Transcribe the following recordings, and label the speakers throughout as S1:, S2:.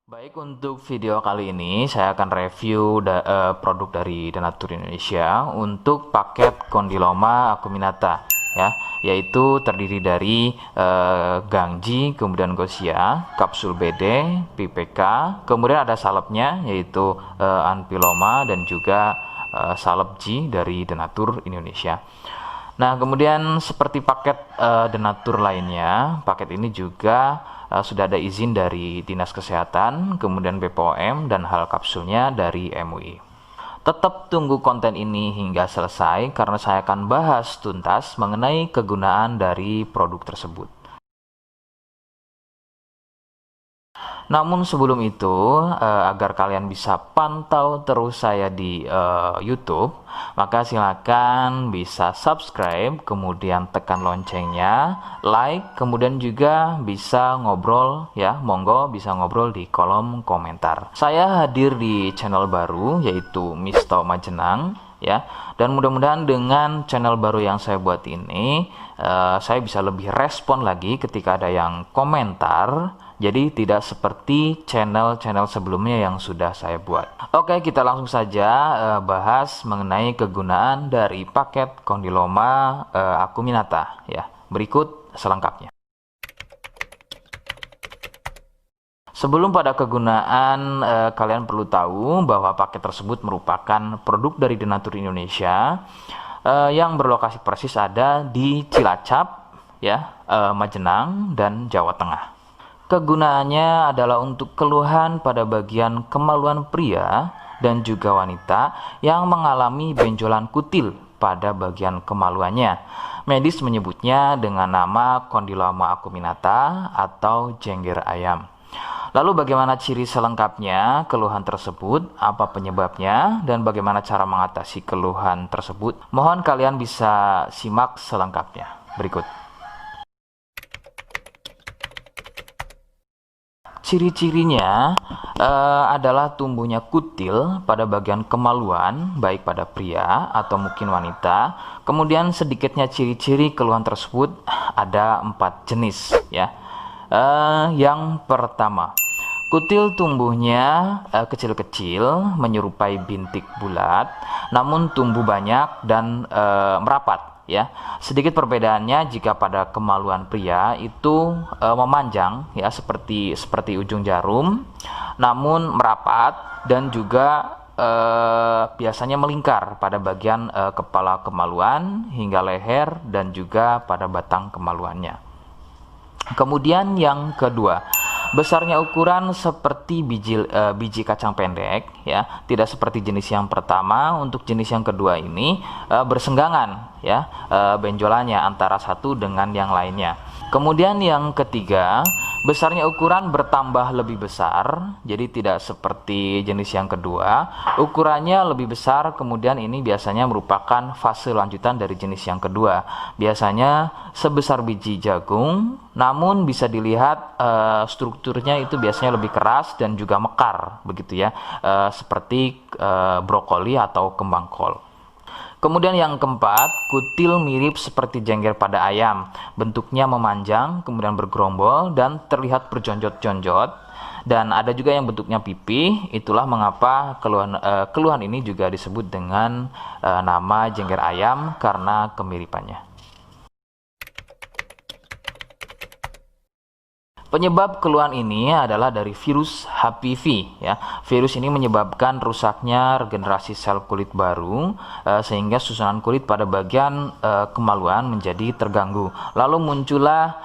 S1: Baik, untuk video kali ini saya akan review produk dari Denatur Indonesia untuk paket Condyloma acuminata ya, yaitu terdiri dari Gangji, kemudian Gosia, kapsul BD, PPK, kemudian ada salepnya yaitu Anpiloma dan juga salep G dari Denatur Indonesia. Nah, kemudian seperti paket Denatur lainnya, paket ini juga sudah ada izin dari Dinas Kesehatan, kemudian BPOM, dan hal kapsulnya dari MUI. Tetap tunggu konten ini hingga selesai karena saya akan bahas tuntas mengenai kegunaan dari produk tersebut. Namun sebelum itu, agar kalian bisa pantau terus saya di YouTube, maka silakan bisa subscribe, kemudian tekan loncengnya, like, kemudian juga bisa ngobrol ya, monggo bisa ngobrol di kolom komentar. Saya hadir di channel baru yaitu Misto Majenang ya, dan mudah-mudahan dengan channel baru yang saya buat ini saya bisa lebih respon lagi ketika ada yang komentar. Jadi tidak seperti channel-channel sebelumnya yang sudah saya buat. Oke, kita langsung saja bahas mengenai kegunaan dari paket Condyloma acuminata ya. Berikut selengkapnya. Sebelum pada kegunaan, kalian perlu tahu bahwa paket tersebut merupakan produk dari Denatur Indonesia yang berlokasi persis ada di Cilacap ya, Majenang dan Jawa Tengah. Kegunaannya adalah untuk keluhan pada bagian kemaluan pria dan juga wanita yang mengalami benjolan kutil pada bagian kemaluannya. Medis menyebutnya dengan nama Condyloma acuminata atau jengger ayam. Lalu bagaimana ciri selengkapnya keluhan tersebut, apa penyebabnya, dan bagaimana cara mengatasi keluhan tersebut? Mohon kalian bisa simak selengkapnya. Berikut. Ciri-cirinya adalah tumbuhnya kutil pada bagian kemaluan, baik pada pria atau mungkin wanita. Kemudian sedikitnya ciri-ciri keluhan tersebut ada 4 jenis ya. Yang pertama, kutil tumbuhnya kecil-kecil, menyerupai bintik bulat, namun tumbuh banyak dan merapat. Ya, sedikit perbedaannya jika pada kemaluan pria itu memanjang ya seperti ujung jarum, namun merapat dan juga biasanya melingkar pada bagian kepala kemaluan hingga leher dan juga pada batang kemaluannya. Kemudian yang kedua, besarnya ukuran seperti biji kacang pendek ya, tidak seperti jenis yang pertama. Untuk jenis yang kedua ini bersenggangan ya, benjolannya antara satu dengan yang lainnya. Kemudian yang ketiga, besarnya ukuran bertambah lebih besar, jadi tidak seperti jenis yang kedua. Ukurannya lebih besar, kemudian ini biasanya merupakan fase lanjutan dari jenis yang kedua. Biasanya sebesar biji jagung, namun bisa dilihat strukturnya itu biasanya lebih keras dan juga mekar, begitu ya, seperti brokoli atau kembang kol. Kemudian yang keempat, kutil mirip seperti jengger pada ayam. Bentuknya memanjang, kemudian bergerombol dan terlihat berjonjot-jonjot. Dan ada juga yang bentuknya pipih. Itulah mengapa keluhan ini juga disebut dengan nama jengger ayam karena kemiripannya. Penyebab keluhan ini adalah dari virus HPV ya. Virus ini menyebabkan rusaknya regenerasi sel kulit baru sehingga susunan kulit pada bagian kemaluan menjadi terganggu. Lalu muncullah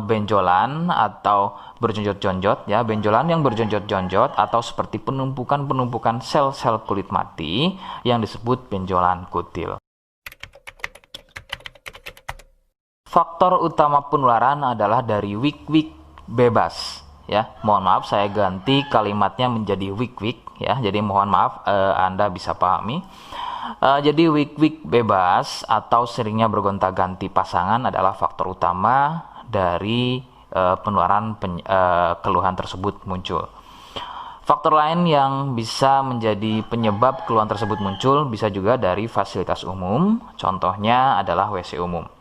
S1: benjolan atau berjonjot-jonjot ya, benjolan yang berjonjot-jonjot atau seperti penumpukan-penumpukan sel-sel kulit mati yang disebut benjolan kutil. Faktor utama penularan adalah dari wik-wik bebas ya. Mohon maaf saya ganti kalimatnya menjadi wik-wik ya. Jadi mohon maaf Anda bisa pahami. Jadi wik-wik bebas atau seringnya bergonta-ganti pasangan adalah faktor utama dari penularan keluhan tersebut muncul. Faktor lain yang bisa menjadi penyebab keluhan tersebut muncul bisa juga dari fasilitas umum. Contohnya adalah WC umum.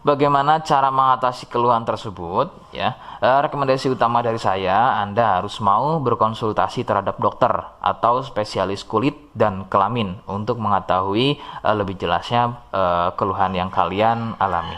S1: Bagaimana cara mengatasi keluhan tersebut? Ya, rekomendasi utama dari saya, Anda harus mau berkonsultasi terhadap dokter atau spesialis kulit dan kelamin untuk mengetahui lebih jelasnya keluhan yang kalian alami.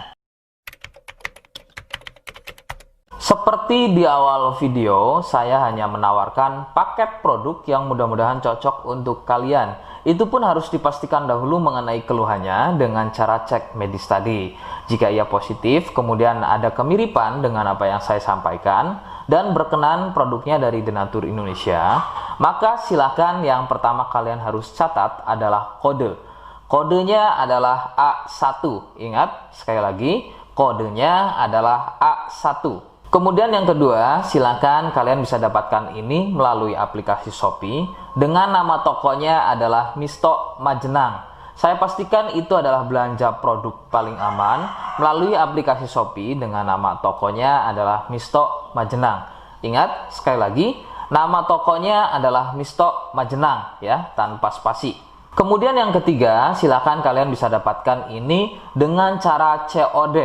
S1: Seperti di awal video, saya hanya menawarkan paket produk yang mudah-mudahan cocok untuk kalian. Itu pun harus dipastikan dahulu mengenai keluhannya dengan cara cek medis tadi. Jika ia positif, kemudian ada kemiripan dengan apa yang saya sampaikan, dan berkenan produknya dari The Nature Indonesia, maka silakan yang pertama kalian harus catat adalah kode. Kodenya adalah A1. Ingat, sekali lagi, kodenya adalah A1. Kemudian yang kedua, silakan kalian bisa dapatkan ini melalui aplikasi Shopee dengan nama tokonya adalah Misto Majenang. Saya pastikan itu adalah belanja produk paling aman melalui aplikasi Shopee dengan nama tokonya adalah Misto Majenang. Ingat, sekali lagi, nama tokonya adalah Misto Majenang ya, tanpa spasi. Kemudian yang ketiga, silakan kalian bisa dapatkan ini dengan cara COD.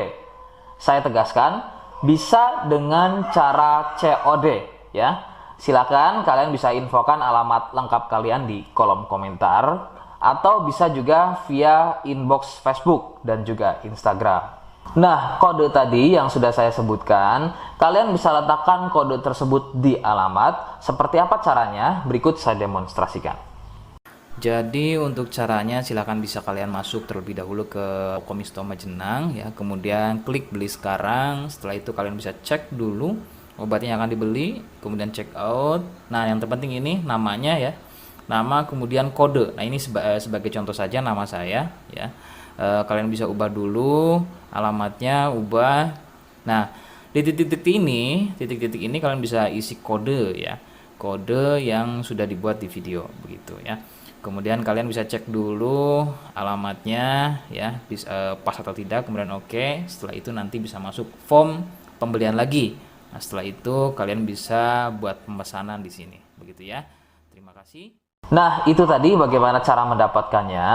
S1: Saya tegaskan, bisa dengan cara COD ya. Silakan kalian bisa infokan alamat lengkap kalian di kolom komentar atau bisa juga via inbox Facebook dan juga Instagram. Nah, kode tadi yang sudah saya sebutkan, kalian bisa letakkan kode tersebut di alamat. Seperti apa caranya? Berikut saya demonstrasikan. Jadi untuk caranya silakan bisa kalian masuk terlebih dahulu ke toko Misto Majenang ya, kemudian klik beli sekarang. Setelah itu kalian bisa cek dulu obatnya yang akan dibeli, kemudian check out. Nah, yang terpenting ini namanya ya. Nama kemudian kode. Nah, ini sebagai contoh saja nama saya ya. Kalian bisa ubah dulu alamatnya, ubah. Nah, di titik-titik ini kalian bisa isi kode ya. Kode yang sudah dibuat di video begitu ya. Kemudian kalian bisa cek dulu alamatnya ya, pas atau tidak, kemudian oke. Setelah itu nanti bisa masuk form pembelian lagi. Nah, setelah itu kalian bisa buat pemesanan di sini begitu ya. Terima kasih. Nah, itu tadi bagaimana cara mendapatkannya.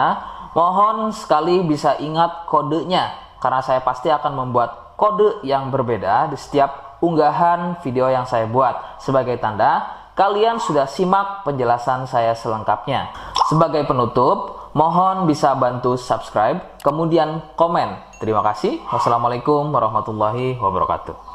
S1: Mohon sekali bisa ingat kodenya karena saya pasti akan membuat kode yang berbeda di setiap unggahan video yang saya buat sebagai tanda kalian sudah simak penjelasan saya selengkapnya. Sebagai penutup, mohon bisa bantu subscribe, kemudian komen. Terima kasih. Wassalamualaikum warahmatullahi wabarakatuh.